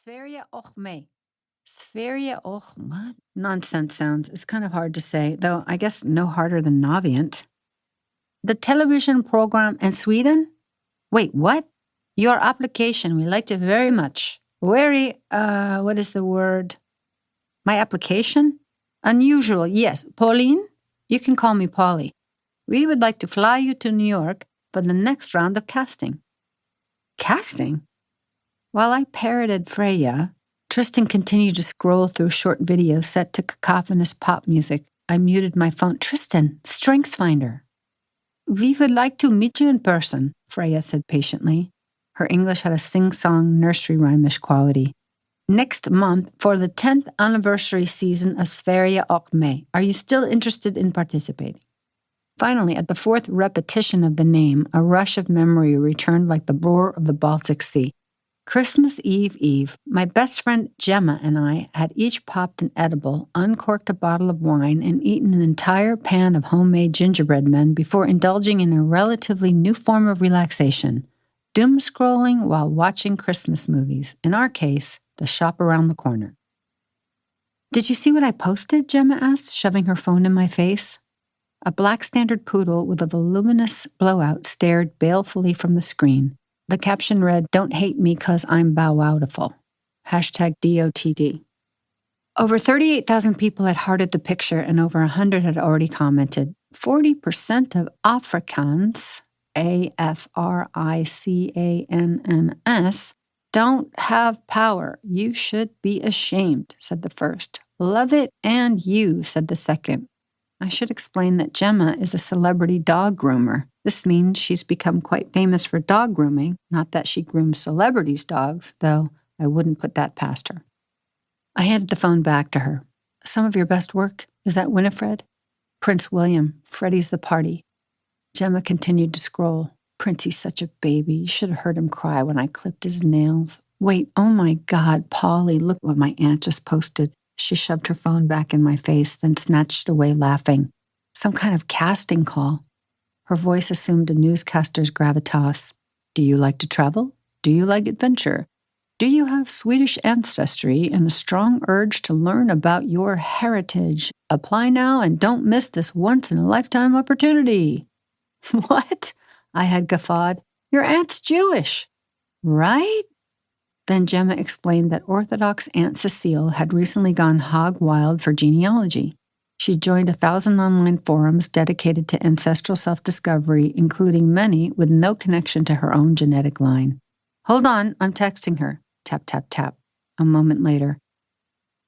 Sverige och mig. Sverige och what? Nonsense sounds. It's kind of hard to say, though I guess no harder than Navient. The television program in Sweden? Wait, what? Your application. We liked it very much. What is the word? My application? Unusual, yes. Pauline? You can call me Paulie. We would like to fly you to New York for the next round of casting. Casting? While I parroted Freya, Tristan continued to scroll through short videos set to cacophonous pop music. I muted my phone. Tristan, StrengthsFinder. We would like to meet you in person, Freya said patiently. Her English had a sing-song, nursery rhymish quality. Next month for the 10th anniversary season of Sverige och mig. Are you still interested in participating? Finally, at the fourth repetition of the name, a rush of memory returned like the roar of the Baltic Sea. Christmas Eve, my best friend Jemma and I had each popped an edible, uncorked a bottle of wine, and eaten an entire pan of homemade gingerbread men before indulging in a relatively new form of relaxation, doom scrolling while watching Christmas movies, in our case, The Shop Around the Corner. Did you see what I posted? Jemma asked, shoving her phone in my face. A black standard poodle with a voluminous blowout stared balefully from the screen. The caption read, "Don't hate me 'cause I'm bow-wowtiful." #DOTD. Over 38,000 people had hearted the picture and over 100 had already commented. 40% of Afrikaans, Africanns, don't have power. You should be ashamed, said the first. Love it and you, said the second. I should explain that Jemma is a celebrity dog groomer. This means she's become quite famous for dog grooming, not that she grooms celebrities' dogs, though I wouldn't put that past her. I handed the phone back to her. Some of your best work? Is that Winifred? Prince William, Freddie's the party. Jemma continued to scroll. Princey's such a baby. You should have heard him cry when I clipped his nails. Wait, oh my God, Paulie, look what my aunt just posted. She shoved her phone back in my face, then snatched away laughing. Some kind of casting call. Her voice assumed a newscaster's gravitas. Do you like to travel? Do you like adventure? Do you have Swedish ancestry and a strong urge to learn about your heritage? Apply now and don't miss this once-in-a-lifetime opportunity. What? I had guffawed. Your aunt's Jewish, right? Then Jemma explained that Orthodox Aunt Cecile had recently gone hog wild for genealogy. She joined 1,000 online forums dedicated to ancestral self-discovery, including many with no connection to her own genetic line. Hold on, I'm texting her. Tap, tap, tap. A moment later.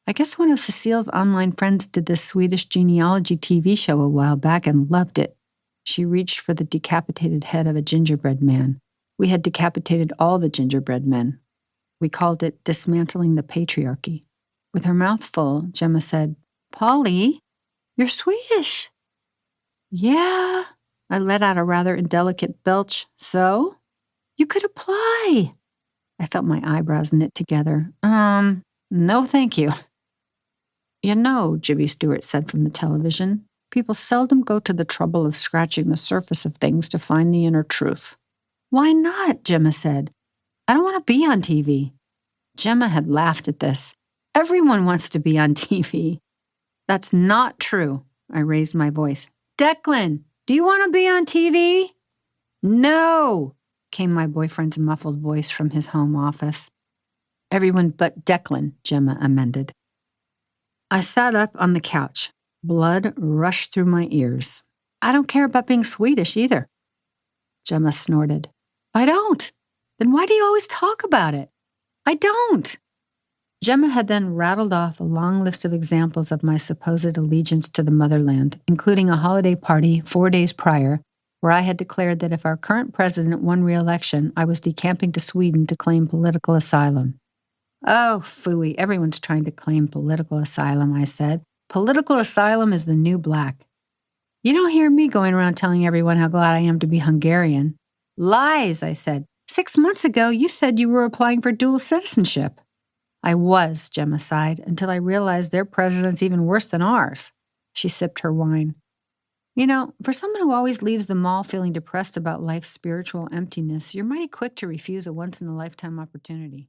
I guess one of Cecile's online friends did this Swedish genealogy TV show a while back and loved it. She reached for the decapitated head of a gingerbread man. We had decapitated all the gingerbread men. We called it Dismantling the Patriarchy. With her mouth full, Jemma said, Paulie, you're Swedish. Yeah. I let out a rather indelicate belch. So? You could apply. I felt my eyebrows knit together. No thank you. You know, Jimmy Stewart said from the television, people seldom go to the trouble of scratching the surface of things to find the inner truth. Why not? Jemma said. I don't want to be on TV. Jemma had laughed at this. Everyone wants to be on TV. That's not true. I raised my voice. Declan, do you want to be on TV? No, came my boyfriend's muffled voice from his home office. Everyone but Declan, Jemma amended. I sat up on the couch. Blood rushed through my ears. I don't care about being Swedish either. Jemma snorted. I don't. Then why do you always talk about it? I don't. Jemma had then rattled off a long list of examples of my supposed allegiance to the motherland, including a holiday party 4 days prior, where I had declared that if our current president won re-election, I was decamping to Sweden to claim political asylum. Oh, phooey, everyone's trying to claim political asylum, I said. Political asylum is the new black. You don't hear me going around telling everyone how glad I am to be Hungarian. Lies, I said. 6 months ago, you said you were applying for dual citizenship. I was, Jemma sighed, until I realized their president's even worse than ours. She sipped her wine. You know, for someone who always leaves the mall feeling depressed about life's spiritual emptiness, you're mighty quick to refuse a once-in-a-lifetime opportunity.